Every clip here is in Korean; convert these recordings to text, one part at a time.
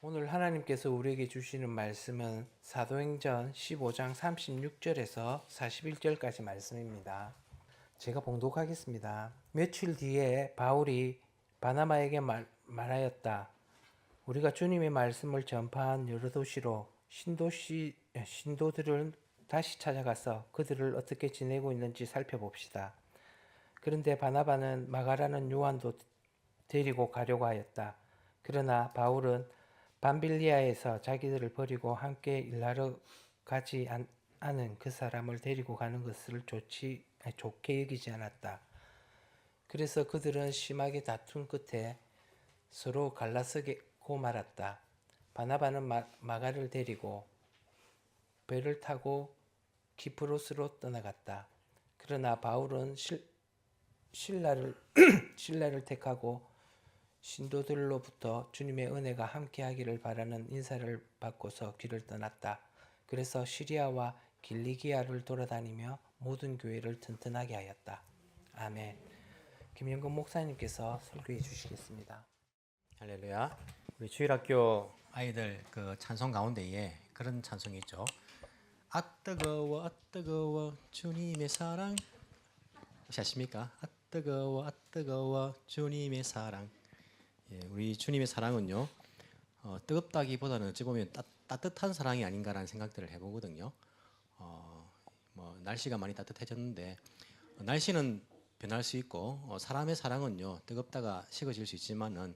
오늘 하나님께서 우리에게 주시는 말씀은 사도행전 15장 36절에서 41절까지 말씀입니다. 제가 봉독하겠습니다. 며칠 뒤에 바울이 바나바에게 말하였다. 우리가 주님의 말씀을 전파한 여러 도시로 신도들을 다시 찾아가서 그들을 어떻게 지내고 있는지 살펴봅시다. 그런데 바나바는 마가라는 요한도 데리고 가려고 하였다. 그러나 바울은 밤빌리아에서 자기들을 버리고 함께 일하러 가지 않은 그 사람을 데리고 가는 것을 좋게 여기지 않았다. 그래서 그들은 심하게 다툰 끝에 서로 갈라서고 말았다. 바나바는 마가를 데리고 배를 타고 키프로스로 떠나갔다. 그러나 바울은 신라를 택하고 신도들로부터 주님의 은혜가 함께하기를 바라는 인사를 받고서 길을 떠났다. 그래서 시리아와 길리기아를 돌아다니며 모든 교회를 튼튼하게 하였다. 아멘. 김영건 목사님께서 설교해 주시겠습니다. 할렐루야. 우리 주일학교 아이들 그 찬송 가운데에 그런 찬송이 있죠. 아 뜨거워 주님의 사랑. 혹시 아십니까? 아 뜨거워 주님의 사랑. 예, 우리 주님의 사랑은요, 뜨겁다기보다는 어찌 보면 따뜻한 사랑이 아닌가라는 생각들을 해보거든요. 날씨가 많이 따뜻해졌는데 날씨는 변할 수 있고 사람의 사랑은요 뜨겁다가 식어질 수 있지만은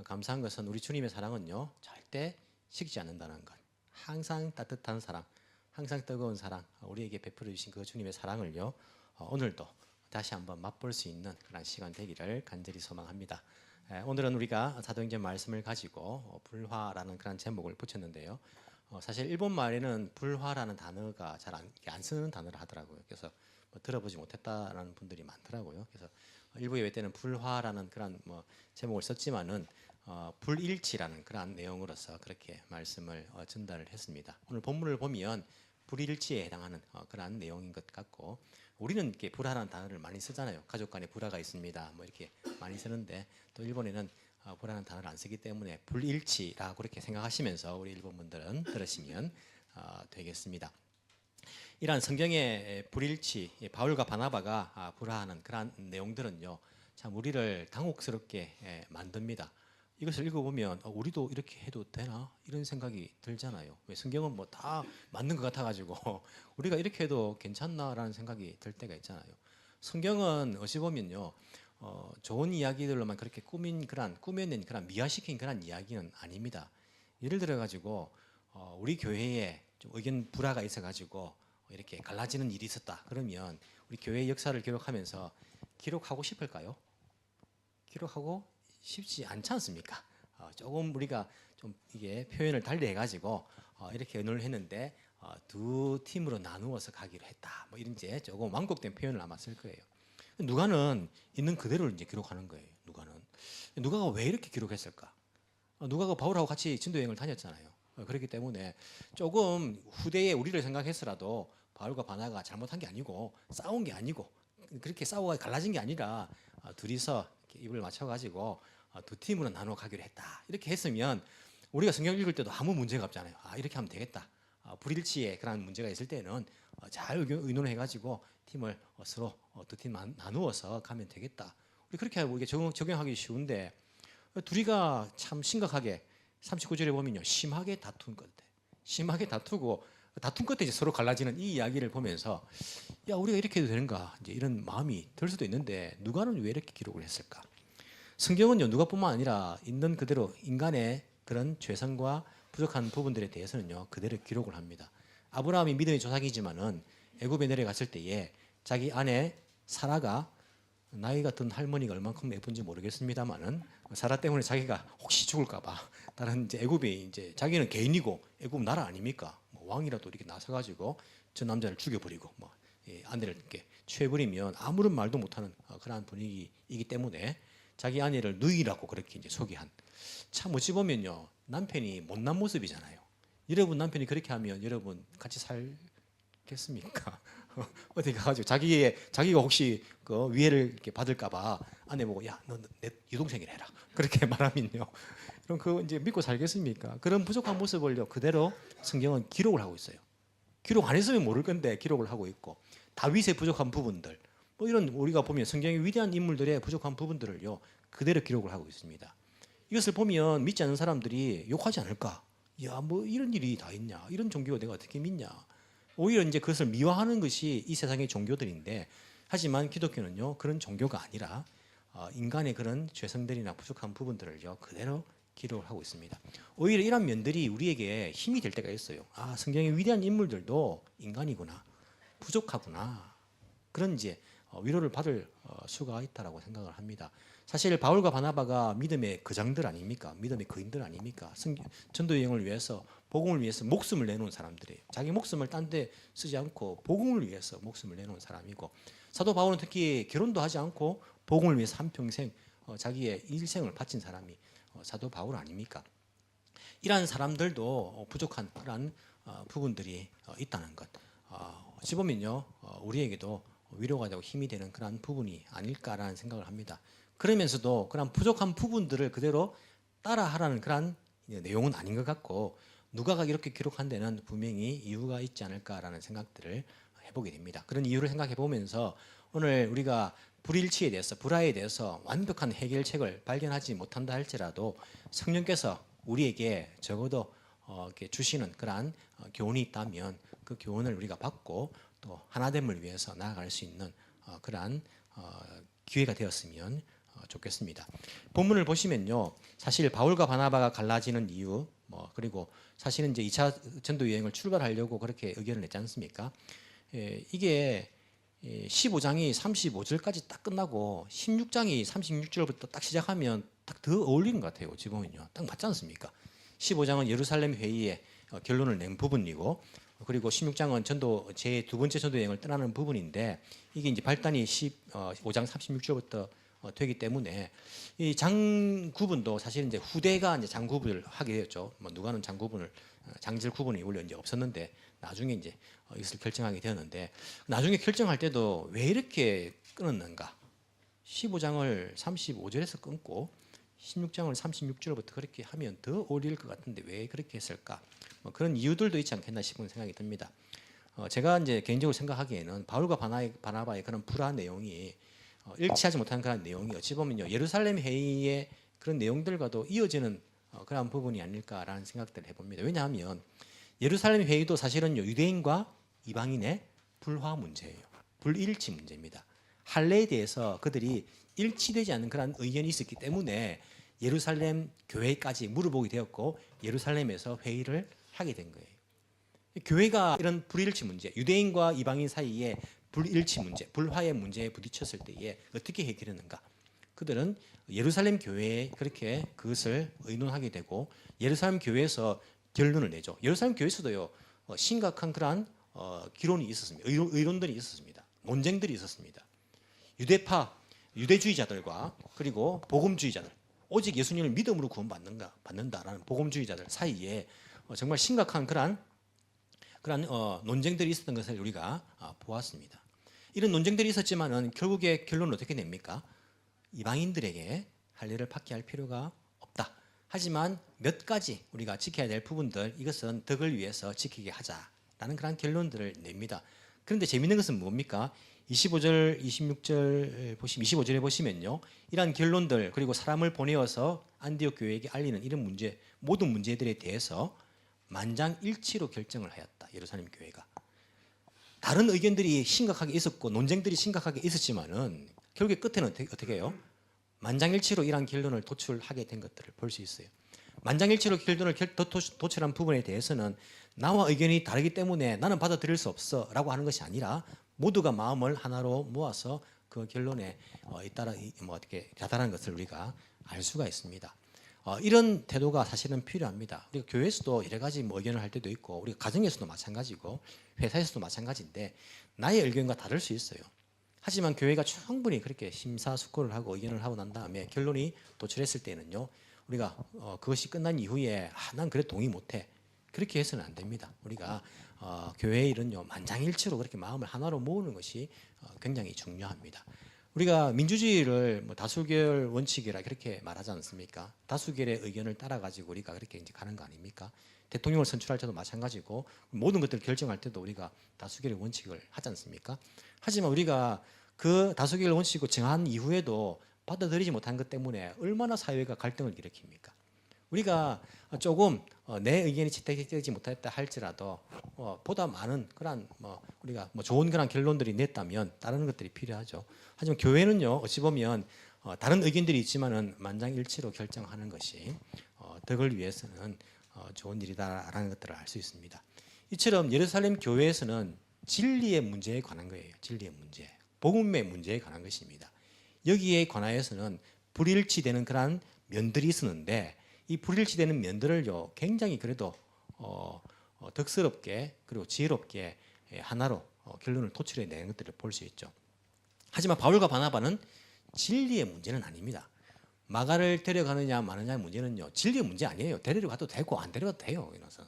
감사한 것은 우리 주님의 사랑은요 절대 식지 않는다는 것. 항상 따뜻한 사랑, 항상 뜨거운 사랑, 우리에게 베풀어 주신 그 주님의 사랑을요 오늘도 다시 한번 맛볼 수 있는 그런 시간 되기를 간절히 소망합니다. 오늘은 우리가 사도행전 말씀을 가지고 불화라는 그런 제목을 붙였는데요. 사실 일본 말에는 불화라는 단어가 잘 안 쓰는 단어를 하더라고요. 그래서 들어보지 못했다라는 분들이 많더라고요. 그래서 일부 예배 때는 불화라는 그런 제목을 썼지만은 불일치라는 그런 내용으로서 그렇게 말씀을 전달을 했습니다. 오늘 본문을 보면 불일치에 해당하는 그런 내용인 것 같고, 우리는 이렇게 불화라는 단어를 많이 쓰잖아요. 가족 간에 불화가 있습니다. 이렇게 많이 쓰는데 또 일본에는 불화라는 단어를 안 쓰기 때문에 불일치라고 그렇게 생각하시면서 우리 일본 분들은 들으시면 되겠습니다. 이러한 성경의 불일치, 바울과 바나바가 불화하는 그런 내용들은요, 참 우리를 당혹스럽게 만듭니다. 이것을 읽어보면 우리도 이렇게 해도 되나? 이런 생각이 들잖아요. 왜 성경은 다 맞는 것 같아가지고 우리가 이렇게 해도 괜찮나라는 생각이 들 때가 있잖아요. 성경은 어찌 보면요, 좋은 이야기들로만 그렇게 꾸며낸 그런 미화시킨 그런 이야기는 아닙니다. 예를 들어가지고 우리 교회에 좀 의견 불화가 있어가지고 이렇게 갈라지는 일이 있었다. 그러면 우리 교회의 역사를 기록하면서 기록하고 싶을까요? 기록하고 쉽지 않지 않습니까? 조금 우리가 좀 이게 표현을 달리 해가지고 이렇게 의논을 했는데 두 팀으로 나누어서 가기로 했다. 이런 이제 조금 완곡된 표현을 아마 쓸 거예요. 누가는 있는 그대로를 이제 기록하는 거예요. 누가가 왜 이렇게 기록했을까? 누가가 바울하고 같이 전도 여행을 다녔잖아요. 그렇기 때문에 조금 후대에 우리를 생각했으라도 바울과 바나가 잘못한 게 아니고 싸운 게 아니고 그렇게 싸워가 갈라진 게 아니라 둘이서 입을 맞춰가지고 두 팀으로 나눠 가기로 했다. 이렇게 했으면 우리가 성경 읽을 때도 아무 문제가 없잖아요. 이렇게 하면 되겠다. 불일치에 그런 문제가 있을 때는 잘 의논을 해가지고 팀을 서로 두 팀 나누어서 가면 되겠다. 우리 그렇게 하고 이게 적용하기 쉬운데 둘이가 참 심각하게 39절에 보면요, 심하게 다툰 것 같아. 심하게 다투고 다툰 끝에 이제 서로 갈라지는 이 이야기를 보면서 야, 우리가 이렇게 해도 되는가? 이제 이런 마음이 들 수도 있는데 누가는 왜 이렇게 기록을 했을까? 성경은요, 누가뿐만 아니라 있는 그대로 인간의 그런 죄성과 부족한 부분들에 대해서는요 그대로 기록을 합니다. 아브라함이 믿음의 조상이지만은 애굽에 내려갔을 때에 자기 아내 사라가 나이가 든 할머니가 얼만큼 예쁜지 모르겠습니다만은 사라 때문에 자기가 혹시 죽을까봐 다른 이제 애굽에 이제 자기는 개인이고 애굽 나라 아닙니까? 왕이라도 이렇게 나서가지고 저 남자를 죽여버리고 아내를 이렇게 취해버리면 아무런 말도 못하는 그러한 분위기이기 때문에 자기 아내를 누이라고 그렇게 이제 소개한. 참 어찌 보면요 남편이 못난 모습이잖아요. 여러분 남편이 그렇게 하면 여러분 같이 살겠습니까? 어디 가가지고 자기가 혹시 그 위해를 이렇게 받을까봐 아내 보고 야, 너 내 여동생이라 해라. 그렇게 말하면요 그럼 그 이제 믿고 살겠습니까? 그런 부족한 모습을요 그대로 성경은 기록을 하고 있어요. 기록 안 했으면 모를 건데 기록을 하고 있고 다윗의 부족한 부분들 뭐 이런 우리가 보면 성경의 위대한 인물들의 부족한 부분들을요 그대로 기록을 하고 있습니다. 이것을 보면 믿지 않는 사람들이 욕하지 않을까? 야, 뭐 이런 일이 다 있냐? 이런 종교가 내가 어떻게 믿냐? 오히려 이제 그것을 미화하는 것이 이 세상의 종교들인데 하지만 기독교는요 그런 종교가 아니라 인간의 그런 죄성들이나 부족한 부분들을요 그대로 기록을 하고 있습니다. 오히려 이런 면들이 우리에게 힘이 될 때가 있어요. 아, 성경의 위대한 인물들도 인간이구나, 부족하구나. 그런 이제 위로를 받을 수가 있다라고 생각을 합니다. 사실 바울과 바나바가 믿음의 거장들 아닙니까? 믿음의 거인들 아닙니까? 전도 여행을 위해서 복음을 위해서 목숨을 내놓은 사람들이에요. 자기 목숨을 딴 데 쓰지 않고 복음을 위해서 목숨을 내놓은 사람이고 사도 바울은 특히 결혼도 하지 않고 복음을 위해서 한평생 자기의 일생을 바친 사람이 사도 바울 아닙니까? 이러한 사람들도 부족한 그런 부분들이 있다는 것. 어찌 보면요 우리에게도 위로가 되고 힘이 되는 그런 부분이 아닐까라는 생각을 합니다. 그러면서도 그런 부족한 부분들을 그대로 따라하라는 그런 내용은 아닌 것 같고 누가가 이렇게 기록한 데는 분명히 이유가 있지 않을까라는 생각들을 해보게 됩니다. 그런 이유를 생각해 보면서 오늘 우리가 불일치에 대해서 불화에 대해서 완벽한 해결책을 발견하지 못한다 할지라도 성령께서 우리에게 적어도 이렇게 주시는 그러한 교훈이 있다면 그 교훈을 우리가 받고 또 하나됨을 위해서 나아갈 수 있는 그러한 기회가 되었으면 좋겠습니다. 본문을 보시면요, 사실 바울과 바나바가 갈라지는 이유, 그리고 사실은 이제 2차 전도 여행을 출발하려고 그렇게 의견을 냈지 않습니까? 이게 15장이 35절까지 딱 끝나고 16장이 36절부터 딱 시작하면 딱 더 어울리는 것 같아요. 어찌 보면요, 딱 맞지 않습니까? 15장은 예루살렘 회의의 결론을 낸 부분이고, 그리고 16장은 전도 제 두 번째 전도 여행을 떠나는 부분인데 이게 이제 발단이 15장 36절부터 되기 때문에 이 장 구분도 사실 이제 후대가 이제 장 구분을 하게 되었죠. 뭐 누가는 장 구분을 장절 구분이 원래 이제 없었는데 나중에 이제 이것을 결정하게 되었는데 나중에 결정할 때도 왜 이렇게 끊었는가? 15장을 35절에서 끊고 16장을 36절부터 그렇게 하면 더 어울릴 것 같은데 왜 그렇게 했을까? 뭐 그런 이유들도 있지 않겠나 싶은 생각이 듭니다. 제가 이제 개인적으로 생각하기에는 바울과 바나바의 그런 불화한 내용이 일치하지 못한 그런 내용이 어찌 보면요 예루살렘 회의의 그런 내용들과도 이어지는 그런 부분이 아닐까라는 생각들을 해봅니다. 왜냐하면 예루살렘 회의도 사실은 유대인과 이방인의 불화 문제예요. 불일치 문제입니다. 할례에 대해서 그들이 일치되지 않는 그런 의견이 있었기 때문에 예루살렘 교회까지 물어보게 되었고 예루살렘에서 회의를 하게 된 거예요. 교회가 이런 불일치 문제, 유대인과 이방인 사이에 불일치 문제, 불화의 문제에 부딪혔을 때에 어떻게 해결했는가? 그들은 예루살렘 교회에 그렇게 그것을 의논하게 되고 예루살렘 교회에서 결론을 내죠. 예루살렘 교회에서도요 심각한 그러한 기론이 있었습니다. 의론들이 있었습니다. 논쟁들이 있었습니다. 유대파, 유대주의자들과 그리고 복음주의자들, 오직 예수님을 믿음으로 받는다라는 복음주의자들 사이에 정말 심각한 그러한 논쟁들이 있었던 것을 우리가 보았습니다. 이런 논쟁들이 있었지만은 결국에 결론은 어떻게 냅니까? 이방인들에게 할례를 받게 할 필요가 없다. 하지만 몇 가지 우리가 지켜야 될 부분들, 이것은 덕을 위해서 지키게 하자라는 그런 결론들을 냅니다. 그런데 재미있는 것은 뭡니까? 25절, 26절 보시면 25절에 보시면요, 이러한 결론들 그리고 사람을 보내어서 안디옥 교회에게 알리는 이런 문제, 모든 문제들에 대해서 만장일치로 결정을 하였다. 예루살렘 교회가. 다른 의견들이 심각하게 있었고 논쟁들이 심각하게 있었지만은 결국에 끝에는 어떻게 해요? 만장일치로 이러한 결론을 도출하게 된 것들을 볼 수 있어요. 만장일치로 결론을 도출한 부분에 대해서는 나와 의견이 다르기 때문에 나는 받아들일 수 없어 라고 하는 것이 아니라 모두가 마음을 하나로 모아서 그 결론에 어떻게 다다른 것을 우리가 알 수가 있습니다. 이런 태도가 사실은 필요합니다. 우리가 교회에서도 여러 가지 의견을 할 때도 있고 우리가 가정에서도 마찬가지고 회사에서도 마찬가지인데 나의 의견과 다를 수 있어요. 하지만 교회가 충분히 그렇게 심사숙고를 하고 의견을 하고 난 다음에 결론이 도출했을 때는요 우리가 그것이 끝난 이후에 난 그래 동의 못해 그렇게 해서는 안 됩니다. 우리가 교회의 일은요 만장일치로 그렇게 마음을 하나로 모으는 것이 굉장히 중요합니다. 우리가 민주주의를 뭐 다수결 원칙이라 그렇게 말하지 않습니까? 다수결의 의견을 따라 가지고 우리가 그렇게 이제 가는 거 아닙니까? 대통령을 선출할 때도 마찬가지고 모든 것들을 결정할 때도 우리가 다수결의 원칙을 하지 않습니까? 하지만 우리가 그 다수결 원칙을 정한 이후에도 받아들이지 못한 것 때문에 얼마나 사회가 갈등을 일으킵니까? 우리가 조금 내 의견이 채택되지 못했다 할지라도 보다 많은 그런 우리가 좋은 그런 결론들이 냈다면 다른 것들이 필요하죠. 하지만 교회는요 어찌 보면 다른 의견들이 있지만은 만장일치로 결정하는 것이 덕을 위해서는 좋은 일이다라는 것들을 알 수 있습니다. 이처럼 예루살렘 교회에서는 진리의 문제에 관한 거예요. 진리의 문제, 복음의 문제에 관한 것입니다. 여기에 관하여서는 불일치되는 그런 면들이 있었는데 이 불일치되는 면들을요 굉장히 그래도 덕스럽게 그리고 지혜롭게 하나로 결론을 도출해내는 것들을 볼 수 있죠. 하지만 바울과 바나바는 진리의 문제는 아닙니다. 마가를 데려가느냐 마느냐의 문제는요 진리의 문제 아니에요. 데려가도 되고 안 데려가도 돼요. 이것은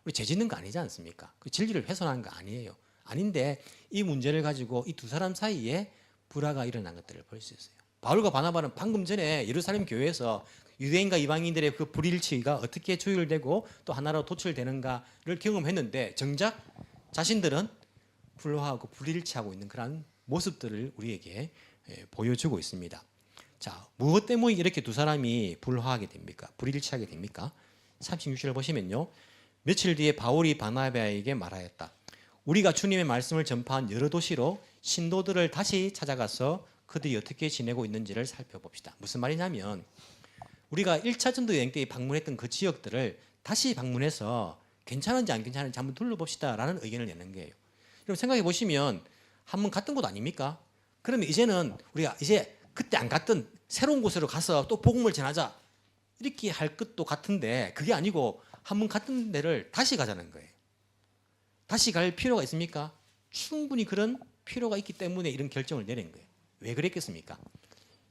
우리 죄 짓는 거 아니지 않습니까? 그 진리를 훼손하는 거 아니에요. 아닌데 이 문제를 가지고 이 두 사람 사이에 불화가 일어난 것들을 볼 수 있어요. 바울과 바나바는 방금 전에 예루살렘 교회에서 유대인과 이방인들의 그 불일치가 어떻게 조율되고 또 하나로 도출되는가를 경험했는데 정작 자신들은 불화하고 불일치하고 있는 그런 모습들을 우리에게 보여주고 있습니다. 자, 무엇 때문에 이렇게 두 사람이 불화하게 됩니까? 불일치하게 됩니까? 36절 보시면요. 며칠 뒤에 바울이 바나바에게 말하였다. 우리가 주님의 말씀을 전파한 여러 도시로 신도들을 다시 찾아가서 그들이 어떻게 지내고 있는지를 살펴봅시다. 무슨 말이냐면 우리가 1차 전도 여행 때 방문했던 그 지역들을 다시 방문해서 괜찮은지 안 괜찮은지 한번 둘러봅시다라는 의견을 내는 거예요. 그럼 생각해 보시면 한번 갔던 곳 아닙니까? 그러면 이제는 우리가 이제 그때 안 갔던 새로운 곳으로 가서 또 복음을 전하자 이렇게 할 것도 같은데 그게 아니고 한번 갔던 데를 다시 가자는 거예요. 다시 갈 필요가 있습니까? 충분히 그런 필요가 있기 때문에 이런 결정을 내린 거예요. 왜 그랬겠습니까?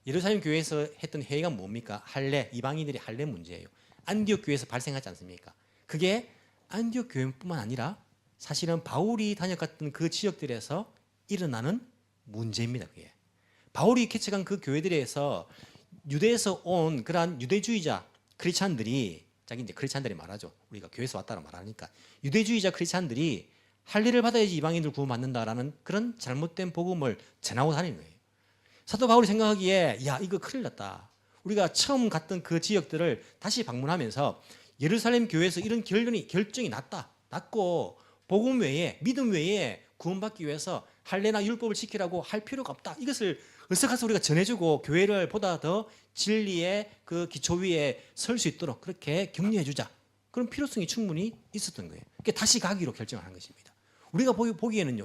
예루살렘 교회에서 했던 회의가 뭡니까? 할례, 이방인들이 할례 문제예요. 안디옥 교회에서 발생하지 않습니까? 그게 안디옥 교회뿐만 아니라 사실은 바울이 다녀갔던 그 지역들에서 일어나는 문제입니다. 그게. 바울이 개척한 그 교회들에서 유대에서 온 그러한 유대주의자 크리스찬들이 자기 이제 크리스찬들이 말하죠. 우리가 교회에서 왔다라 말하니까 유대주의자 크리스찬들이 할례를 받아야지 이방인들 구원받는다라는 그런 잘못된 복음을 전하고 다니는 거예요. 사도 바울이 생각하기에 야 이거 큰일 났다. 우리가 처음 갔던 그 지역들을 다시 방문하면서 예루살렘 교회에서 이런 결정이 났고 복음 외에 믿음 외에 구원받기 위해서 할례나 율법을 지키라고 할 필요가 없다. 이것을 어서 가서 우리가 전해주고 교회를 보다 더 진리의 그 기초 위에 설 수 있도록 그렇게 격려해주자. 그런 필요성이 충분히 있었던 거예요. 그게 다시 가기로 결정한 것입니다. 우리가 보기에는요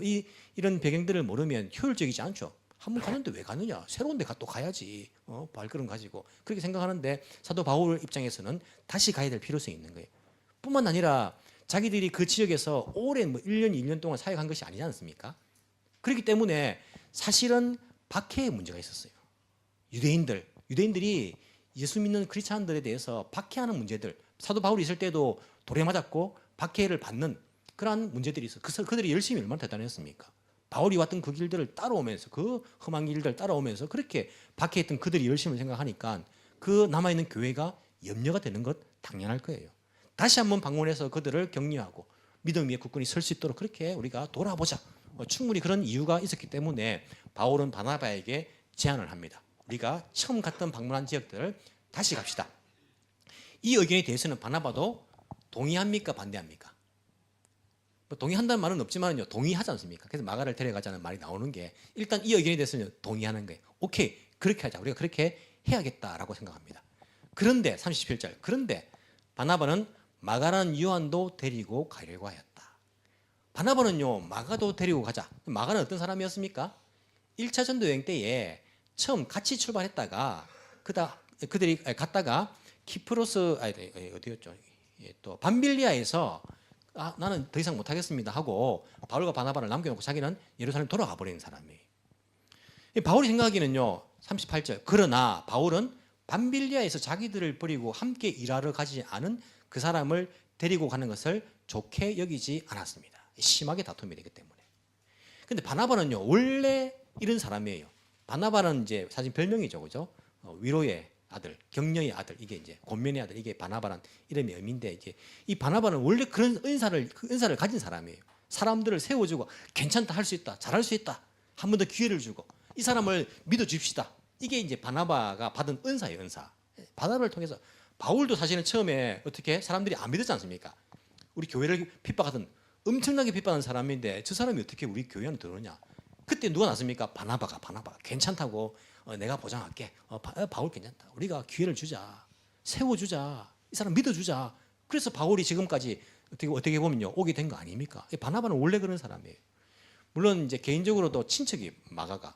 이런 배경들을 모르면 효율적이지 않죠. 한 번 가는데 왜 가느냐? 새로운 데 또 가야지. 발걸음 가지고 그렇게 생각하는데 사도 바울 입장에서는 다시 가야 될 필요성이 있는 거예요. 뿐만 아니라 자기들이 그 지역에서 오랜 1년, 2년 동안 사역한 것이 아니지 않습니까? 그렇기 때문에 사실은 박해의 문제가 있었어요. 유대인들이 예수 믿는 크리스찬들에 대해서 박해하는 문제들, 사도 바울이 있을 때도 돌에 맞았고 박해를 받는 그러한 문제들이 있어요. 그들이 열심히 얼마나 대단했습니까? 바울이 왔던 그 길들을 따라오면서 그 험한 길들을 따라오면서 그렇게 박해했던 그들이 열심을 생각하니까 그 남아있는 교회가 염려가 되는 것 당연할 거예요. 다시 한번 방문해서 그들을 격려하고 믿음 위에 굳건히 설 수 있도록 그렇게 우리가 돌아보자. 충분히 그런 이유가 있었기 때문에 바울은 바나바에게 제안을 합니다. 우리가 처음 갔던 방문한 지역들을 다시 갑시다. 이 의견에 대해서는 바나바도 동의합니까? 반대합니까? 동의한다는 말은 없지만요 동의하지 않습니까? 그래서 마가를 데려가자는 말이 나오는 게 일단 이 의견에 대해서는 동의하는 거예요. 오케이 그렇게 하자. 우리가 그렇게 해야겠다라고 생각합니다. 그런데 37절 그런데 바나바는 마가라는 요한도 데리고 가려고 하였다. 바나바는요 마가도 데리고 가자. 마가는 어떤 사람이었습니까? 1차 전도 여행 때에 처음 같이 출발했다가 그들이 갔다가 키프로스 어디였죠? 또 밤빌리아에서 나는 더 이상 못하겠습니다 하고 바울과 바나바를 남겨놓고 자기는 예루살렘 돌아가 버리는 사람이에요. 바울이 생각하기는요 38절 그러나 바울은 밤빌리아에서 자기들을 버리고 함께 일하러 가지 않은 그 사람을 데리고 가는 것을 좋게 여기지 않았습니다. 심하게 다툼이 되기 때문에. 근데 바나바는요 원래 이런 사람이에요. 바나바는 이제 사실 별명이죠, 그죠? 위로의 아들, 격려의 아들, 이게 이제 권면의 아들, 이게 바나바란 이름의 의미인데, 이제 이 바나바는 원래 그런 은사를 가진 사람이에요. 사람들을 세워주고 괜찮다, 할 수 있다, 잘할 수 있다, 한 번 더 기회를 주고 이 사람을 믿어 줍시다. 이게 이제 바나바가 받은 은사예요, 은사. 바나바를 통해서 바울도 사실은 처음에 어떻게 사람들이 안 믿었지 않습니까? 우리 교회를 핍박하던 엄청나게 핍박하는 사람인데 저 사람이 어떻게 우리 교회 안에 들어오냐? 그때 누가 났습니까? 바나바가 괜찮다고 내가 보장할게. 바울 괜찮다. 우리가 기회를 주자, 세워주자, 이 사람 믿어주자. 그래서 바울이 지금까지 어떻게 보면요 오게 된 거 아닙니까? 바나바는 원래 그런 사람이에요. 물론 이제 개인적으로도 친척이 마가가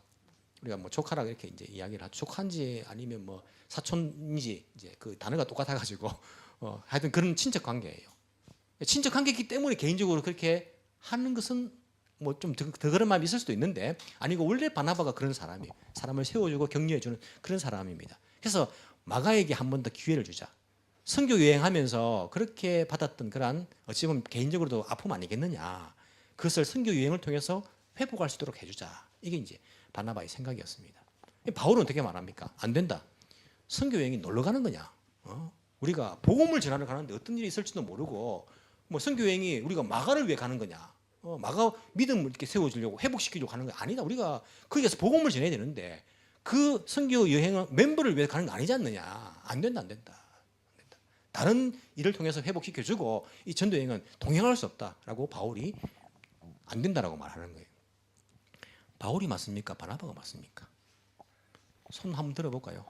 우리가 뭐 조카라 이렇게 이제 이야기를 하죠. 조카인지 아니면 뭐 사촌인지 이제 그 단어가 똑같아가지고 하여튼 그런 친척 관계예요. 친척 관계이기 때문에 개인적으로 그렇게 하는 것은 뭐 좀 더 그런 마음이 있을 수도 있는데 아니고 원래 바나바가 그런 사람이에요. 사람을 세워주고 격려해주는 그런 사람입니다. 그래서 마가에게 한 번 더 기회를 주자. 선교 여행하면서 그렇게 받았던 그러한 어찌 보면 개인적으로도 아픔 아니겠느냐. 그것을 선교 여행을 통해서 회복할 수 있도록 해주자. 이게 이제 바나바의 생각이었습니다. 바울은 어떻게 말합니까? 안 된다. 선교 여행이 놀러 가는 거냐? 우리가 복음을 전하러 가는데 어떤 일이 있을지도 모르고 뭐 선교 여행이 우리가 마가를 위해 가는 거냐? 마가 믿음을 이렇게 세워주려고 회복시키려고 가는 거 아니다. 우리가 거기 가서 복음을 전해야 되는데 그 선교 여행은 멤버를 위해 가는 거 아니지 않느냐? 안 된다, 안 된다. 다른 일을 통해서 회복시켜주고 이 전도 여행은 동행할 수 없다라고 바울이 안 된다라고 말하는 거예요. 바울이 맞습니까? 바나바가 맞습니까? 손 한번 들어볼까요?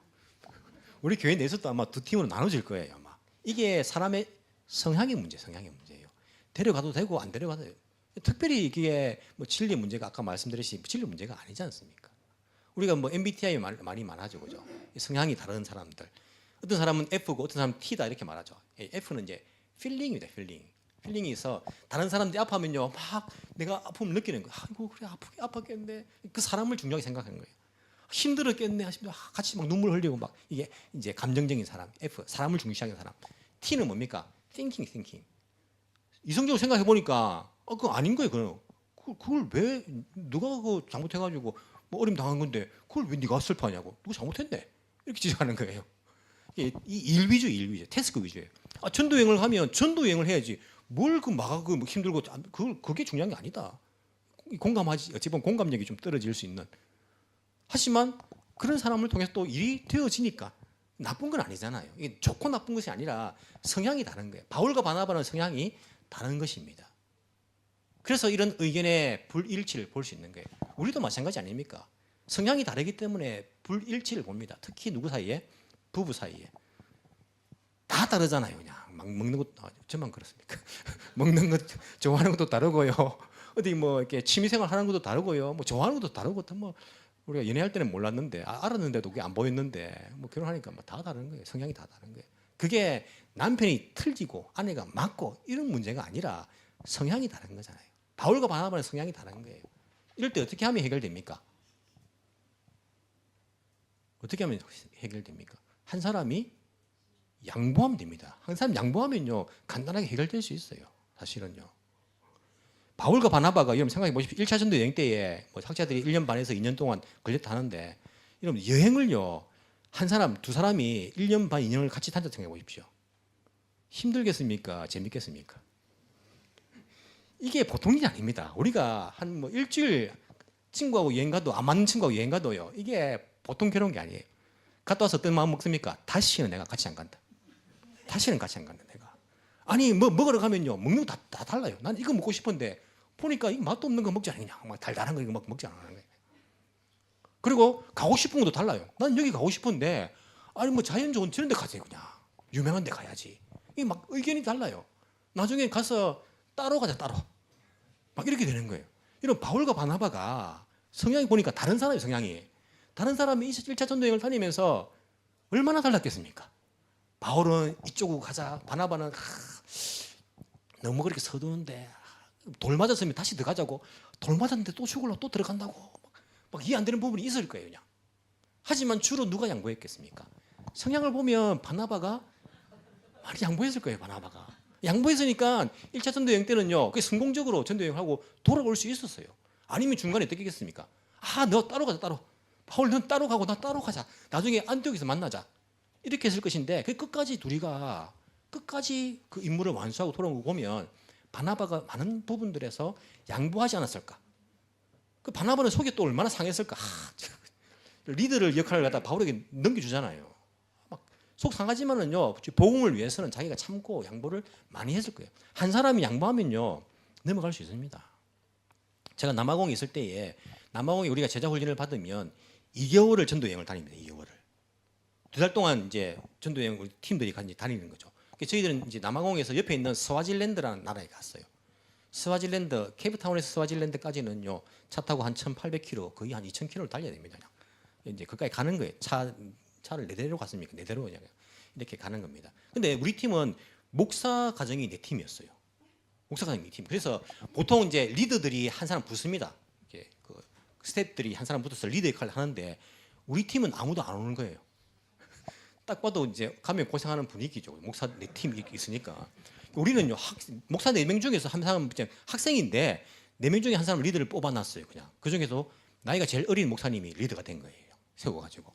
우리 교회 내에서도 아마 두 팀으로 나눠질 거예요. 아마 이게 사람의 성향의 문제예요. 데려가도 되고 안 데려가도 돼요. 특별히 이게 뭐 진리 문제가 아까 말씀드렸듯이 진리 문제가 아니지 않습니까? 우리가 뭐 MBTI 많이 말하죠, 그죠? 성향이 다른 사람들. 어떤 사람은 F고 어떤 사람은 T다 이렇게 말하죠. F는 이제 필링입니다. 필링이 있어. 다른 사람들이 아파하면요 막 내가 아픔을 느끼는 거야. 아이고 그래 아팠겠네. 그 사람을 중요하게 생각하는 거예요. 힘들었겠네 하시면 같이 막 눈물 흘리고 막 이게 이제 감정적인 사람 F 사람을 중시하는 사람. T는 뭡니까? thinking. 이성적으로 생각해 보니까 그거 아닌 거예요. 그걸 왜 누가 그거 잘못해가지고 뭐 어림 당한 건데 그걸 왜 네가 슬퍼하냐고 누가 잘못했네 이렇게 지적하는 거예요. 이 일 위주, 태스크 위주예요. 전도 여행을 하면 전도 여행을 해야지. 뭘 그 마가 그 힘들고 그게 중요한 게 아니다. 공감하지. 어찌 보면 공감력이 좀 떨어질 수 있는. 하지만 그런 사람을 통해서 또 일이 되어지니까 나쁜 건 아니잖아요. 이게 좋고 나쁜 것이 아니라 성향이 다른 거예요. 바울과 바나바는 성향이 다른 것입니다. 그래서 이런 의견의 불일치를 볼 수 있는 거예요. 우리도 마찬가지 아닙니까? 성향이 다르기 때문에 불일치를 봅니다. 특히 누구 사이에? 부부 사이에. 다 다르잖아요. 그냥 막 먹는 것 저만 그렇습니까? 먹는 것 좋아하는 것도 다르고요. 어디 뭐 이렇게 취미생활 하는 것도 다르고요. 뭐 좋아하는 것도 다르고 뭐 우리가 연애할 때는 몰랐는데 알았는데도 그게 안 보였는데 뭐 결혼하니까 뭐 다 다른 거예요. 성향이 다 다른 거예요. 그게 남편이 틀리고 아내가 맞고 이런 문제가 아니라 성향이 다른 거잖아요. 바울과 바나바는 성향이 다른 거예요. 이럴 때 어떻게 하면 해결됩니까? 어떻게 하면 해결됩니까? 한 사람이 양보하면 됩니다. 한 사람 양보하면요 간단하게 해결될 수 있어요. 사실은요. 바울과 바나바가 여러분 생각해 보십시오. 1차 전도 여행 때에 뭐 학자들이 1년 반에서 2년 동안 걸렸다 하는데 여러분 여행을요 한 사람 두 사람이 1년 반 2년을 같이 탄다 생각해 보십시오. 힘들겠습니까? 재밌겠습니까? 이게 보통 일이 아닙니다. 우리가 한 뭐 일주일 친구하고 여행 가도 안 맞는 친구하고 여행 가도요 이게 보통 괴로운 게 아니에요. 갔다 와서 어떤 마음 먹습니까? 다시는 내가 같이 안 간다. 다시는 같이 안 간다 내가. 아니 뭐 먹으러 가면요 먹는 거 다 달라요. 난 이거 먹고 싶은데 보니까 이 맛도 없는 거 먹지 않느냐. 막 달달한 거 이거 먹지 않는 거예요. 그리고 가고 싶은 것도 달라요. 난 여기 가고 싶은데 아니 뭐 자연 좋은 저런 데 가세요 그냥. 유명한 데 가야지. 이 막 의견이 달라요. 나중에 가서 따로 가자 따로. 막 이렇게 되는 거예요. 이런 바울과 바나바가 성향이 보니까 다른 사람의 성향이 다른 사람이 1차 전도 여행을 다니면서 얼마나 달랐겠습니까? 바울은 이쪽으로 가자. 바나바는 너무 그렇게 서두는데 돌 맞았으면 다시 들어가자고. 돌 맞았는데 또 죽으려고 또 들어간다고. 막 이해 안 되는 부분이 있을 거예요. 그냥. 하지만 주로 누가 양보했겠습니까? 성향을 보면 바나바가 많이 양보했을 거예요. 바나바가. 양보했으니까 1차 전도 여행 때는요. 그게 성공적으로 전도 여행하고 돌아올 수 있었어요. 아니면 중간에 어떻게 했겠습니까? 너 따로 가자 따로. 바울 넌 따로 가고 나 따로 가자. 나중에 안디옥에서 만나자. 이렇게 했을 것인데 그 끝까지 둘이가 끝까지 그 임무를 완수하고 돌아온 거 보면 바나바가 많은 부분들에서 양보하지 않았을까. 그 바나바는 속이 또 얼마나 상했을까. 리더를 역할을 갖다 바울에게 넘겨주잖아요. 막 속 상하지만은요 복음을 위해서는 자기가 참고 양보를 많이 했을 거예요. 한 사람이 양보하면요 넘어갈 수 있습니다. 제가 남아공에 있을 때에 남아공에 우리가 제자 훈련을 받으면 2개월을 전도 여행을 다닙니다. 2개월을 2달 동안 이제 전도 여행 우리 팀들이 같이 다니는 거죠. 저희들은 이제 남아공에서 옆에 있는 스와질랜드라는 나라에 갔어요. 스와질랜드 케이프타운에서 스와질랜드까지는요 차 타고 한 1,800km 거의 한 2,000km를 달려야 됩니다. 이제 거기까지 가는 거예요. 차를 4대로 갔습니까? 4대로 그냥 이렇게 가는 겁니다. 근데 우리 팀은 목사 가정이 4팀이었어요. 목사 가정이 4팀. 그래서 보통 이제 리더들이 한 사람 붙습니다. 이렇게 그 스태프들이 한 사람 붙어서 리더 역할을 하는데 우리 팀은 아무도 안 오는 거예요. 딱 봐도 이제 가면 고생하는 분위기죠. 목사 4팀 있으니까. 우리는요 목사 4명 중에서 한 사람 학생인데 4명 중에 한 사람 리더를 뽑아놨어요. 그냥 그 중에서 나이가 제일 어린 목사님이 리더가 된 거예요. 세워가지고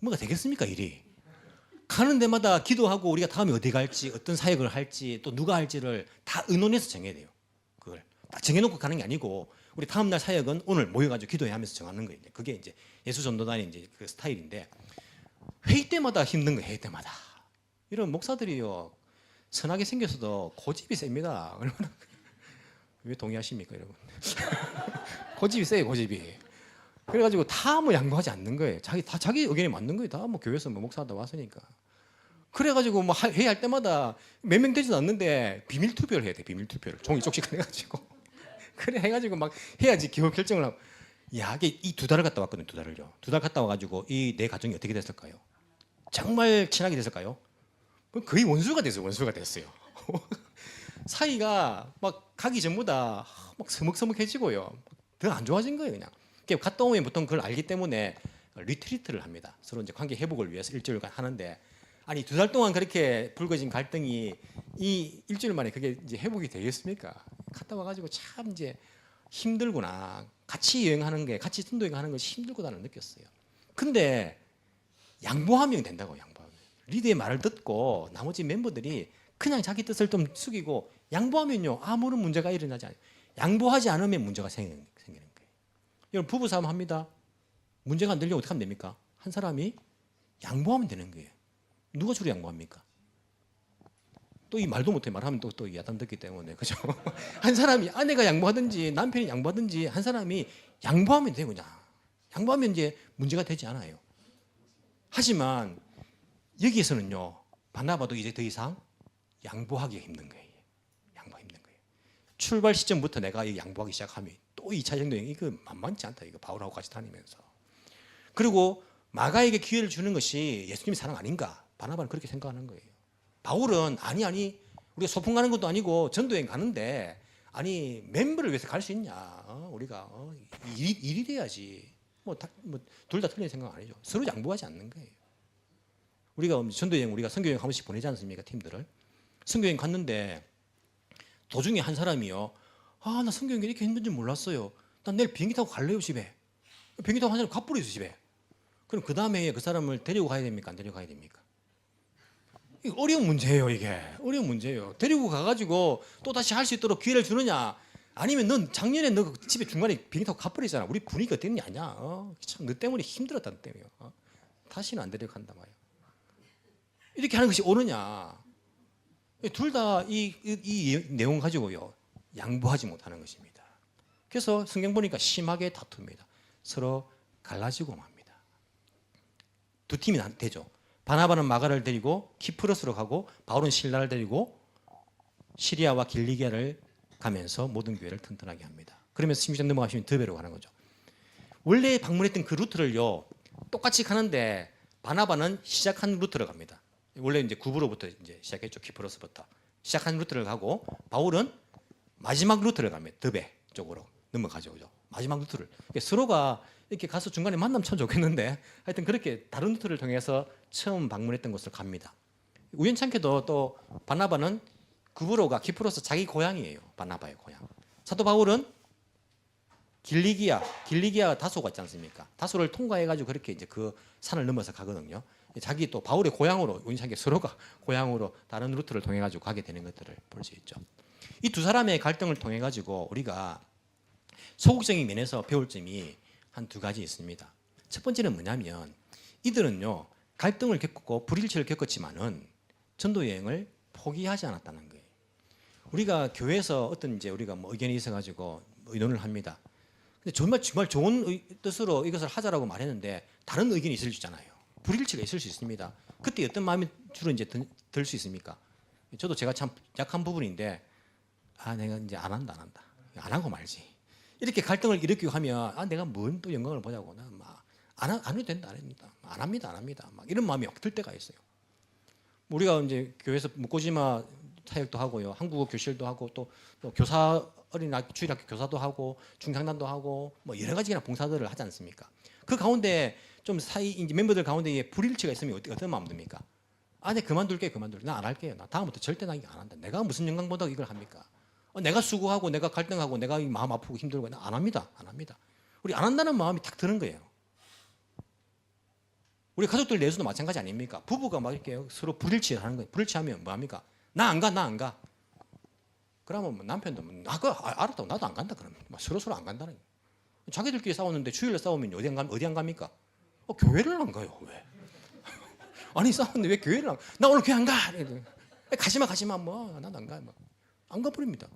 뭐가 되겠습니까 일이. 가는 데마다 기도하고 우리가 다음에 어디 갈지 어떤 사역을 할지 또 누가 할지를 다 의논해서 정해야 돼요. 그걸 딱 정해놓고 가는 게 아니고 우리 다음날 사역은 오늘 모여가지고 기도해 하면서 정하는 거예요. 그게 이제 예수 전도단의 이제 그 스타일인데 회의 때마다 힘든 거예요. 회의 때마다 이런 목사들이요 선하게 생겨서도 고집이 셉니다. 얼마나 왜 동의하십니까 여러분? 고집이 세요 고집이. 그래가지고 다 뭐 양보하지 않는 거예요. 자기 의견에 맞는 거예요. 다 뭐 교회에서 뭐 목사하다 왔으니까. 그래가지고 뭐 회의할 때마다 몇 명 되지도 않는데 비밀 투표를 해야 돼. 비밀 투표를 종이 쪽씩 해가지고 그래 해가지고 막 해야지 기호 결정을 하고. 야 이게 이 2달을 갔다 왔거든. 2달을요. 2달 갔다 와가지고 이 내 가정이 어떻게 됐을까요? 정말 친하게 됐을까요? 거의 원수가 됐어요. 원수가 됐어요. 사이가 막 가기 전보다 막 서먹서먹해지고요. 더 안 좋아진 거예요. 그냥. 갔다 오면 보통 그걸 알기 때문에 리트리트를 합니다. 서로 이제 관계 회복을 위해서 일주일간 하는데 아니 2달 동안 그렇게 불거진 갈등이 이 일주일 만에 그게 이제 회복이 되겠습니까? 갔다 와가지고 참 이제 힘들구나. 같이 여행하는 게 같이 전도 여행하는 것이 힘들구나를 느꼈어요. 근데 양보하면 된다고. 양보하면 리더의 말을 듣고 나머지 멤버들이 그냥 자기 뜻을 좀 숙이고 양보하면요 아무런 문제가 일어나지 않아요. 양보하지 않으면 문제가 생기는 거예요. 여러분 부부싸움 합니다. 문제가 안 되려면 어떻게 하면 됩니까? 한 사람이 양보하면 되는 거예요. 누가 주로 양보합니까? 또 이 말도 못해 말하면 또 야단 듣기 때문에 그죠? 한 사람이 아내가 양보하든지 남편이 양보하든지 한 사람이 양보하면 돼요. 그냥 양보하면 이제 문제가 되지 않아요. 하지만 여기에서는요 바나바도 이제 더 이상 양보하기가 힘든 거예요. 양보하기 힘든 거예요. 출발 시점부터 내가 양보하기 시작하면 또 2차 전도여행 이거 만만치 않다. 이거 바울하고 같이 다니면서. 그리고 마가에게 기회를 주는 것이 예수님의 사랑 아닌가? 바나바는 그렇게 생각하는 거예요. 바울은 아니 우리가 소풍 가는 것도 아니고 전도여행 가는데 아니 멤버를 위해서 갈 수 있냐? 우리가 일이 돼야지. 뭐 둘 다 틀린 생각 아니죠. 서로 양보하지 않는 거예요. 우리가 전도여행 우리가 선교여행 한 번씩 보내지 않습니까? 팀들을. 선교여행 갔는데 도중에 한 사람이요. 아, 나 성경이 이렇게 힘든 줄 몰랐어요. 난 내일 비행기 타고 갈래요, 집에. 비행기 타고 한 사람 갚으려 있어, 집에. 그럼 그 다음에 그 사람을 데리고 가야 됩니까? 안 데리고 가야 됩니까? 이거 어려운 문제예요, 이게. 어려운 문제예요. 데리고 가가지고 또 다시 할 수 있도록 기회를 주느냐? 아니면 넌 작년에 너 집에 중간에 비행기 타고 가버리잖아. 우리 분위기가 어땠냐, 아냐? 참, 너 때문에 힘들었다, 너 때문에. 다시는 안 데리고 간단 말이야. 이렇게 하는 것이 옳으냐? 둘 다 이 내용 가지고요. 양보하지 못하는 것입니다. 그래서 성경 보니까 심하게 다툽니다. 서로 갈라지고 맙니다. 두 팀이 되죠. 바나바는 마가를 데리고 키프로스로 가고 바울은 실라를 데리고 시리아와 길리기아를 가면서 모든 교회를 튼튼하게 합니다. 그러면서 16장 넘어가시면 더베로 가는 거죠. 원래 방문했던 그 루트를요 똑같이 가는데 바나바는 시작한 루트로 갑니다. 원래 이제 구부로부터 이제 시작했죠. 키프로스부터 시작한 루트를 가고 바울은 마지막 루트를 가면 더베 쪽으로 넘어가죠. 그죠? 마지막 루트를. 그러니까 서로가 이렇게 가서 중간에 만나면 참 좋겠는데 하여튼 그렇게 다른 루트를 통해서 처음 방문했던 곳을 갑니다. 우연찮게도 또 바나바는 구브로가 키프로스 자기 고향이에요. 바나바의 고향. 사도 바울은 길리기아 다소가 있지 않습니까? 다소를 통과해가지고 그렇게 이제 그 산을 넘어서 가거든요. 자기 또 바울의 고향으로 운신하게 서로가 고향으로 다른 루트를 통해 가지고 가게 되는 것들을 볼 수 있죠. 이 두 사람의 갈등을 통해 가지고 우리가 소극적인 면에서 배울 점이 한 두 가지 있습니다. 첫 번째는 뭐냐면 이들은요 갈등을 겪고 불일치를 겪었지만은 전도 여행을 포기하지 않았다는 거예요. 우리가 교회에서 어떤 이제 우리가 뭐 의견이 있어가지고 의논을 합니다. 근데 정말 좋은 뜻으로 이것을 하자라고 말했는데 다른 의견이 있을 수 있잖아요. 불일치가 있을 수 있습니다. 그때 어떤 마음이 주로 이제 들 수 있습니까? 저도 제가 참 약한 부분인데 내가 이제 안 한다 안 하고 말지. 이렇게 갈등을 일으키고 하면 내가 뭔 또 영광을 보자고 안 해도 된다 안 합니다. 안 합니다. 막 이런 마음이 들 때가 있어요. 우리가 이제 교회에서 묵고지마 사역도 하고요, 한국어 교실도 하고 또 교사 어린이학교 주일학교 교사도 하고 중장단도 하고 뭐 여러 가지 그냥 봉사들을 하지 않습니까? 그 가운데 좀 사이 이제 멤버들 가운데 불일치가 있으면 어떤 마음 듭니까? 네 그만둘게. 나 안 할게요. 나 다음부터 절대 나 이거 안 한다. 내가 무슨 영광 보다고 이걸 합니까? 내가 수고하고 내가 갈등하고 내가 마음 아프고 힘들고 안 합니다. 우리 안 한다는 마음이 탁 드는 거예요. 우리 가족들 내에서도 마찬가지 아닙니까? 부부가 막 이렇게 서로 불일치하는 거예요. 불일치하면 뭐 합니까? 나 안 가. 그러면 뭐 남편도 알았다고 나도 안 간다 그러면 서로 안 간다는 거예요. 자기들끼리 싸우는데 주일날 싸우면 어디 안 갑니까? 교회를 안 가요. 왜? 아니 싸우는데 왜 교회를 안 가? 나 오늘 교회 안 가. 가지마 뭐 나도 안 가. 안 가버립니다.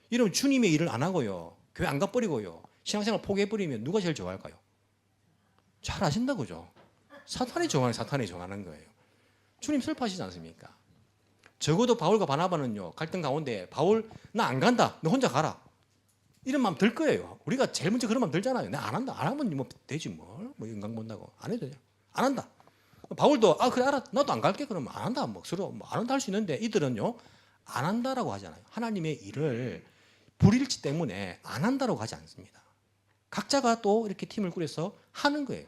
이러면 주님의 일을 안 하고요. 교회 안 가버리고요. 신앙생활 포기해버리면 누가 제일 좋아할까요? 잘 아신다 그죠? 사탄이 좋아하는 거예요. 주님 슬퍼하시지 않습니까? 적어도 바울과 바나바는요 갈등 가운데 바울 나 안 간다. 너 혼자 가라. 이런 마음 들 거예요. 우리가 제일 먼저 그런 마음 들잖아요. 나 안 한다. 안 하면 뭐 되지 뭐 영광 본다고 안 해도 돼요. 안 한다. 바울도 그래 알아. 나도 안 갈게. 그러면 안 한다. 뭐 서로 안 한다 할 수 있는데 이들은요 안 한다라고 하잖아요. 하나님의 일을 불일치 때문에 안 한다라고 하지 않습니다. 각자가 또 이렇게 팀을 꾸려서 하는 거예요.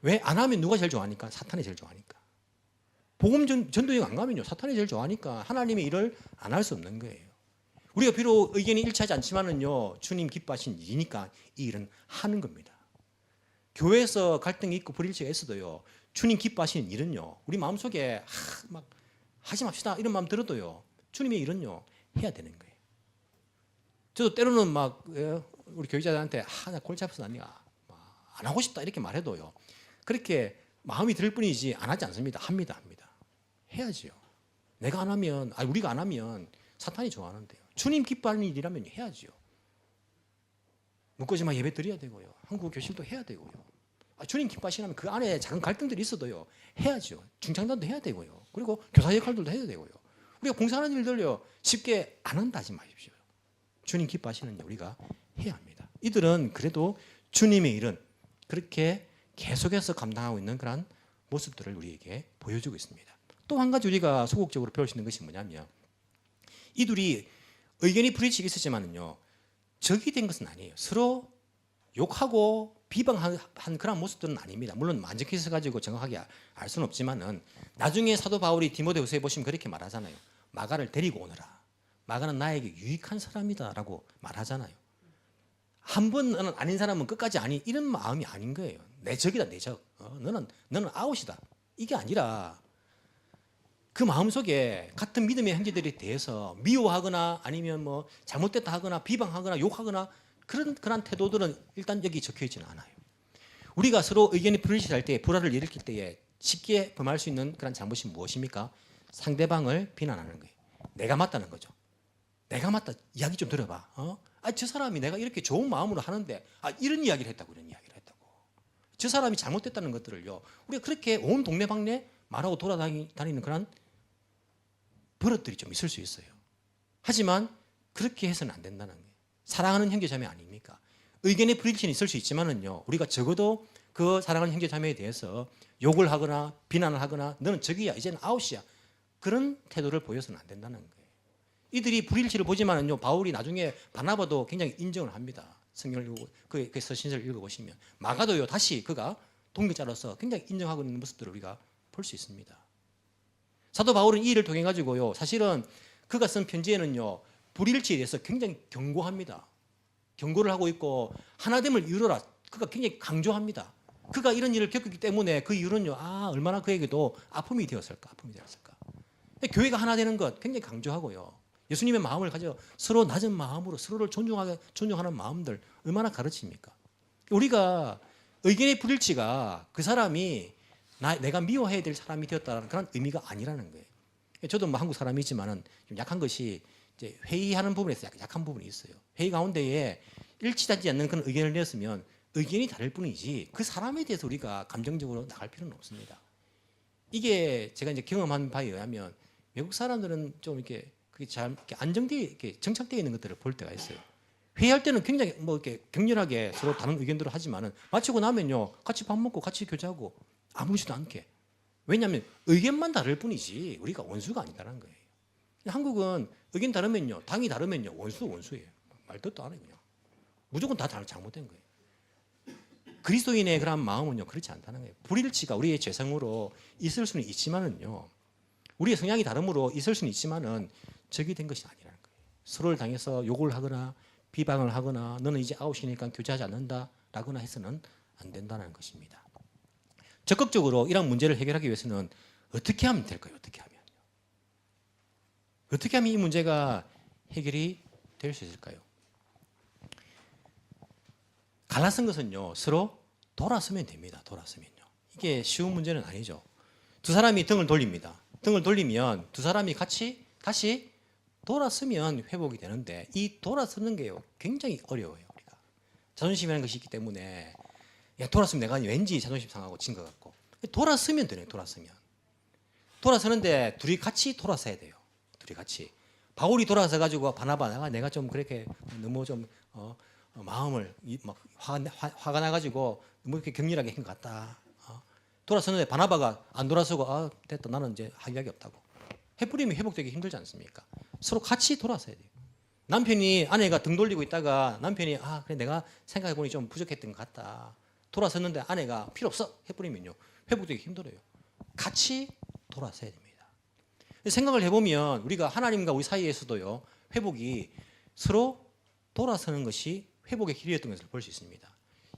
왜? 안 하면 누가 제일 좋아하니까? 사탄이 제일 좋아하니까. 복음 전도여행 안 가면요 사탄이 제일 좋아하니까 하나님의 일을 안 할 수 없는 거예요. 우리가 비록 의견이 일치하지 않지만은요 주님 기뻐하신 일이니까 이 일은 하는 겁니다. 교회에서 갈등이 있고 불일치가 있어도요 주님 기뻐하시는 일은요 우리 마음속에 막 하지 맙시다 이런 마음 들어도요 주님의 일은요 해야 되는 거예요. 저도 때로는 막 우리 교육자들한테 나 골치 아파서 안 하고 싶다 이렇게 말해도요 그렇게 마음이 들 뿐이지 안 하지 않습니다. 합니다. 해야지요. 내가 안 하면 우리가 안 하면 사탄이 좋아하는데요. 주님 기뻐하는 일이라면 해야지요. 묵고지마 예배 드려야 되고요. 한국어 교실도 해야 되고요. 주님 기뻐하시면 그 안에 작은 갈등들이 있어도요 해야죠. 중창단도 해야 되고요. 그리고 교사 역할들도 해야 되고요. 우리가 봉사하는 일들요 쉽게 안 한다 하지 마십시오. 주님 기뻐하시는 일 우리가 해야 합니다. 이들은 그래도 주님의 일은 그렇게 계속해서 감당하고 있는 그런 모습들을 우리에게 보여주고 있습니다. 또 한 가지 우리가 소극적으로 배울 수 있는 것이 뭐냐면 이들이 의견이 불일치가 있었지만은요 적이 된 것은 아니에요. 서로 욕하고 비방한 그런 모습들은 아닙니다. 물론 만족해서 가지고 정확하게 알 수는 없지만은 나중에 사도 바울이 디모데후서에 보시면 그렇게 말하잖아요. 마가를 데리고 오너라. 마가는 나에게 유익한 사람이다라고 말하잖아요. 한 번은 아닌 사람은 끝까지 아니 이런 마음이 아닌 거예요. 내 적이다 내 적. 너는 아웃이다. 이게 아니라 그 마음속에 같은 믿음의 형제들에 대해서 미워하거나 아니면 뭐 잘못됐다 하거나 비방하거나 욕하거나 그런 태도들은 일단 여기 적혀 있지는 않아요. 우리가 서로 의견이 불일치할 때 불화를 일으킬 때에 쉽게 범할 수 있는 그런 잘못이 무엇입니까? 상대방을 비난하는 거예요. 내가 맞다는 거죠. 내가 맞다. 이야기 좀 들어봐. 저 사람이 내가 이렇게 좋은 마음으로 하는데 이런 이야기를 했다고. 저 사람이 잘못됐다는 것들을요. 우리가 그렇게 온 동네방네 말하고 돌아다니는 그런 버릇들이 좀 있을 수 있어요. 하지만 그렇게 해서는 안 된다는 거예요. 사랑하는 형제자매 아닙니까? 의견의 불일치는 있을 수 있지만은요. 우리가 적어도 그 사랑하는 형제자매에 대해서 욕을 하거나 비난을 하거나 너는 적이야. 이제는 아웃이야. 그런 태도를 보여서는 안 된다는 거예요. 이들이 불일치를 보지만은요. 바울이 나중에 바나바도 굉장히 인정을 합니다. 성경을 읽고 그 서신서를 읽어보시면 마가도요. 다시 그가 동역자로서 굉장히 인정하고 있는 모습들을 우리가 볼 수 있습니다. 사도 바울은 이 일을 통해 가지고요. 사실은 그가 쓴 편지에는요. 불일치에 대해서 굉장히 경고합니다. 경고를 하고 있고 하나됨을 이루라. 그가 굉장히 강조합니다. 그가 이런 일을 겪었기 때문에 그 이유는요. 얼마나 그에게도 아픔이 되었을까. 교회가 하나 되는 것 굉장히 강조하고요. 예수님의 마음을 가져 서로 낮은 마음으로 서로를 존중하는 마음들 얼마나 가르칩니까? 우리가 의견의 불일치가 그 사람이 내가 미워해야 될 사람이 되었다는 그런 의미가 아니라는 거예요. 저도 뭐 한국 사람이지만은 좀 약한 것이 이제 회의하는 부분에서 약한 부분이 있어요. 회의 가운데에 일치하지 않는 그런 의견을 내었으면 의견이 다를 뿐이지 그 사람에 대해서 우리가 감정적으로 나갈 필요는 없습니다. 이게 제가 이제 경험한 바에 의하면 외국 사람들은 좀 이렇게 그게 잘 이렇게 안정되어 이렇게 정착되어 있는 것들을 볼 때가 있어요. 회의할 때는 굉장히 뭐 이렇게 격렬하게 서로 다른 의견들을 하지만은 마치고 나면요 같이 밥 먹고 같이 교제하고 아무렇지도 않게. 왜냐하면 의견만 다를 뿐이지 우리가 원수가 아니다라는 거예요. 한국은 의견 다르면요 당이 다르면요 원수예요. 말 뜻도 안 해요. 그냥. 무조건 다 잘못된 거예요. 그리스도인의 그런 마음은요 그렇지 않다는 거예요. 불일치가 우리의 죄성으로 있을 수는 있지만은요 우리의 성향이 다름으로 있을 수는 있지만은 적이 된 것이 아니라는 거예요. 서로를 당해서 욕을 하거나 비방을 하거나 너는 이제 아웃이니까 교제하지 않는다라거나 해서는 안 된다는 것입니다. 적극적으로 이런 문제를 해결하기 위해서는 어떻게 하면 될까요? 어떻게 하면 이 문제가 해결이 될 수 있을까요? 갈라선 것은요 서로 돌아서면 됩니다. 돌아서면요. 이게 쉬운 문제는 아니죠. 두 사람이 등을 돌립니다. 등을 돌리면 두 사람이 같이 다시 돌아서면 회복이 되는데 이 돌아서는 게요 굉장히 어려워요. 우리가 자존심이라는 것이 있기 때문에 돌아서면 내가 왠지 자존심 상하고 진 것 같고 돌아서면 되네요. 돌아서는데 둘이 같이 돌아서야 돼요. 둘이 같이 바울이 돌아서 가지고 바나바 내가 좀 그렇게 너무 좀 마음을 막 화가 나가지고 너무 이렇게 격렬하게 한 것 같다. 돌아서는데 바나바가 안 돌아서고 됐다 나는 이제 할 이야기 없다고 해버리면 회복되기 힘들지 않습니까? 서로 같이 돌아서야 돼요. 남편이 아내가 등 돌리고 있다가 남편이 그래 내가 생각해보니 좀 부족했던 것 같다. 돌아섰는데 아내가 필요 없어 해버리면요 회복되기 힘들어요. 같이 돌아서야 됩니다. 생각을 해보면 우리가 하나님과 우리 사이에서도요 회복이 서로 돌아서는 것이 회복의 길이었던 것을 볼 수 있습니다.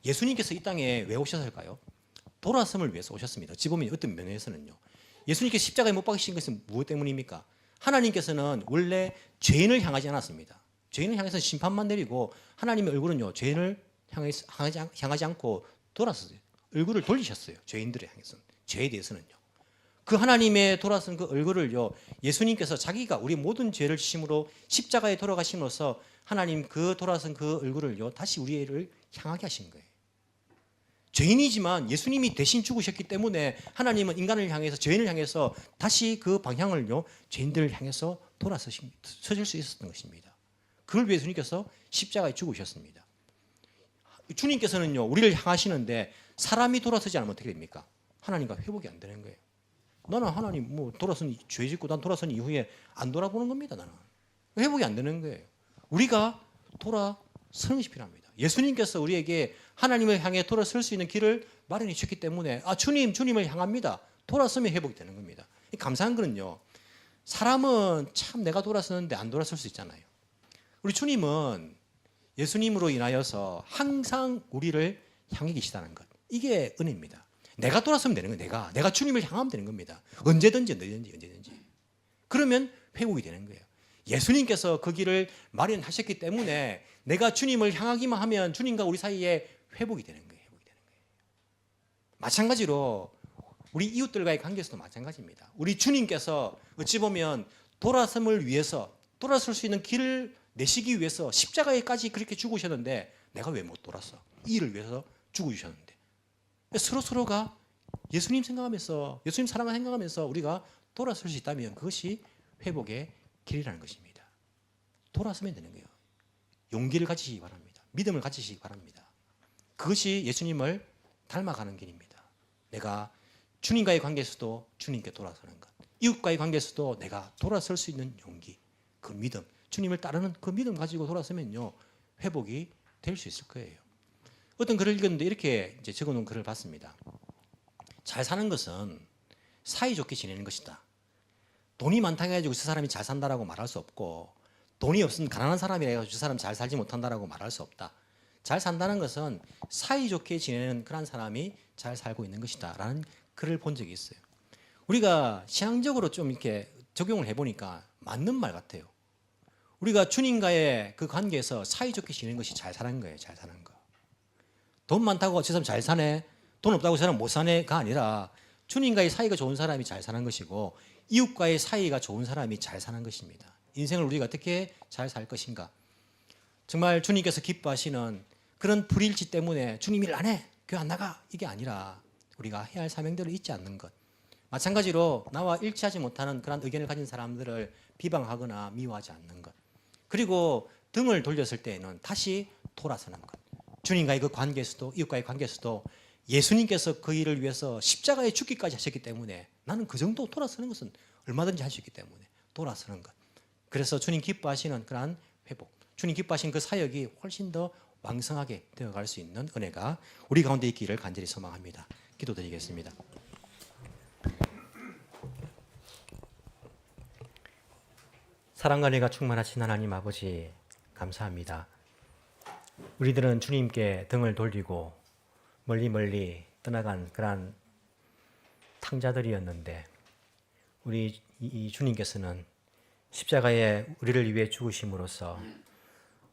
예수님께서 이 땅에 왜 오셨을까요? 돌아섬을 위해서 오셨습니다. 어찌 보면 어떤 면에서는요. 예수님께서 십자가에 못 박히신 것은 무엇 때문입니까? 하나님께서는 원래 죄인을 향하지 않았습니다. 죄인을 향해서 심판만 내리고 하나님의 얼굴은요 죄인을 향하지 않고 돌아섰어요. 얼굴을 돌리셨어요. 죄인들을 향해서는. 죄에 대해서는요. 그 하나님의 돌아선 그 얼굴을요 예수님께서 자기가 우리 모든 죄를 지심으로 십자가에 돌아가심으로써 하나님 그 돌아선 그 얼굴을요 다시 우리를 향하게 하신 거예요. 죄인이지만 예수님이 대신 죽으셨기 때문에 하나님은 인간을 향해서 죄인을 향해서 다시 그 방향을요 죄인들을 향해서 돌아서실 수 있었던 것입니다. 그걸 위해 주님께서 십자가에 죽으셨습니다. 주님께서는요 우리를 향하시는데 사람이 돌아서지 않으면 어떻게 됩니까? 하나님과 회복이 안 되는 거예요. 나는 하나님 죄 짓고 난 돌아선 이후에 안 돌아보는 겁니다. 나는 회복이 안 되는 거예요. 우리가 돌아서는 것이 필요합니다. 예수님께서 우리에게 하나님을 향해 돌아설 수 있는 길을 마련해 주셨기 때문에 주님을 향합니다. 돌아서면 회복이 되는 겁니다. 감사한 거는요. 사람은 참 내가 돌아서는데 안 돌아설 수 있잖아요. 우리 주님은 예수님으로 인하여서 항상 우리를 향해 계시다는 것. 이게 은혜입니다. 내가 돌아서면 되는 거예요. 내가 주님을 향하면 되는 겁니다. 언제든지. 그러면 회복이 되는 거예요. 예수님께서 그 길을 마련하셨기 때문에 내가 주님을 향하기만 하면 주님과 우리 사이에 회복이 되는 거예요. 마찬가지로 우리 이웃들과의 관계에서도 마찬가지입니다. 우리 주님께서 어찌 보면 돌아섬을 위해서 돌아설 수 있는 길을 내시기 위해서 십자가에까지 그렇게 죽으셨는데 내가 왜 못 돌았어? 이 일을 위해서 죽어주셨는데 서로가 예수님 생각하면서 예수님 사랑을 생각하면서 우리가 돌아설 수 있다면 그것이 회복의 길이라는 것입니다. 돌아서면 되는 거예요. 용기를 가지시기 바랍니다. 믿음을 가지시기 바랍니다. 그것이 예수님을 닮아가는 길입니다. 내가 주님과의 관계에서도 주님께 돌아서는 것, 이웃과의 관계에서도 내가 돌아설 수 있는 용기, 그 믿음, 주님을 따르는 그 믿음 가지고 돌아서면요 회복이 될 수 있을 거예요. 어떤 글을 읽었는데 이렇게 이제 적어놓은 글을 봤습니다. 잘 사는 것은 사이좋게 지내는 것이다. 돈이 많다고 해가지고 그 사람이 잘 산다라고 말할 수 없고 돈이 없으면 가난한 사람이라 해서 저 사람 잘 살지 못한다라고 말할 수 없다. 잘 산다는 것은 사이좋게 지내는 그런 사람이 잘 살고 있는 것이다라는 글을 본 적이 있어요. 우리가 신앙적으로 좀 이렇게 적용을 해보니까 맞는 말 같아요. 우리가 주님과의 그 관계에서 사이좋게 지내는 것이 잘 사는 거예요. 잘 사는 거. 돈 많다고 저 사람 잘 사네, 돈 없다고 저 사람 못 사네가 아니라 주님과의 사이가 좋은 사람이 잘 사는 것이고 이웃과의 사이가 좋은 사람이 잘 사는 것입니다. 인생을 우리가 어떻게 잘 살 것인가. 정말 주님께서 기뻐하시는 그런 불일치 때문에 주님 일 안 해, 교회 안 나가, 이게 아니라 우리가 해야 할 사명들을 잊지 않는 것. 마찬가지로 나와 일치하지 못하는 그런 의견을 가진 사람들을 비방하거나 미워하지 않는 것. 그리고 등을 돌렸을 때에는 다시 돌아서는 것. 주님과의 그 관계에서도, 이웃과의 관계에서도 예수님께서 그 일을 위해서 십자가에 죽기까지 하셨기 때문에 나는 그 정도 돌아서는 것은 얼마든지 할 수 있기 때문에 돌아서는 것. 그래서 주님 기뻐하시는 그러한 회복, 주님 기뻐하시는 그 사역이 훨씬 더 왕성하게 되어갈 수 있는 은혜가 우리 가운데 있기를 간절히 소망합니다. 기도드리겠습니다. 사랑과 은혜가 충만하신 하나님 아버지, 감사합니다. 우리들은 주님께 등을 돌리고 멀리 떠나간 그러한 탕자들이었는데 우리 이 주님께서는 십자가에 우리를 위해 죽으심으로써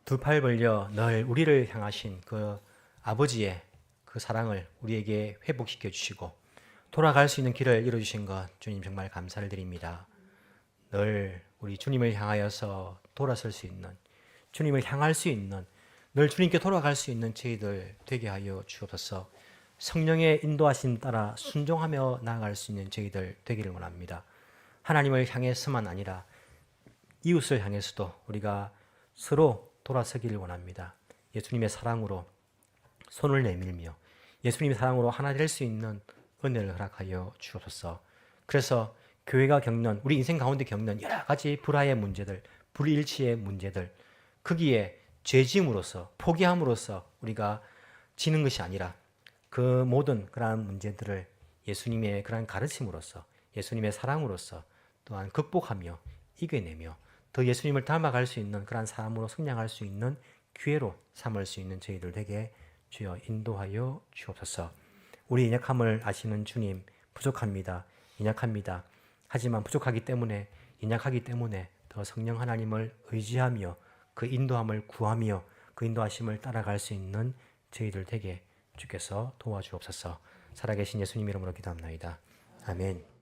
두 팔 벌려 늘 우리를 향하신 그 아버지의 그 사랑을 우리에게 회복시켜 주시고 돌아갈 수 있는 길을 열어주신 것 주님 정말 감사를 드립니다. 늘 우리 주님을 향하여서 돌아설 수 있는, 주님을 향할 수 있는, 늘 주님께 돌아갈 수 있는 저희들 되게 하여 주옵소서. 성령의 인도하심 따라 순종하며 나아갈 수 있는 저희들 되기를 원합니다. 하나님을 향해서만 아니라 이웃을 향해서도 우리가 서로 돌아서기를 원합니다. 예수님의 사랑으로 손을 내밀며 예수님의 사랑으로 하나 될 수 있는 은혜를 허락하여 주옵소서. 그래서 교회가 겪는, 우리 인생 가운데 겪는 여러 가지 불화의 문제들, 불일치의 문제들, 거기에 죄짐으로써, 포기함으로써 우리가 지는 것이 아니라 그 모든 그러한 문제들을 예수님의 그러한 가르침으로써, 예수님의 사랑으로써 또한 극복하며 이겨내며 더 예수님을 닮아갈 수 있는 그러한 사람으로 성장할 수 있는 기회로 삼을 수 있는 저희들 되게 주여 인도하여 주옵소서. 우리 연약함을 아시는 주님, 부족합니다. 연약합니다. 하지만 부족하기 때문에, 연약하기 때문에 더 성령 하나님을 의지하며 그 인도함을 구하며 그 인도하심을 따라갈 수 있는 저희들 되게 주께서 도와주옵소서. 살아계신 예수님 이름으로 기도합나이다. 아멘.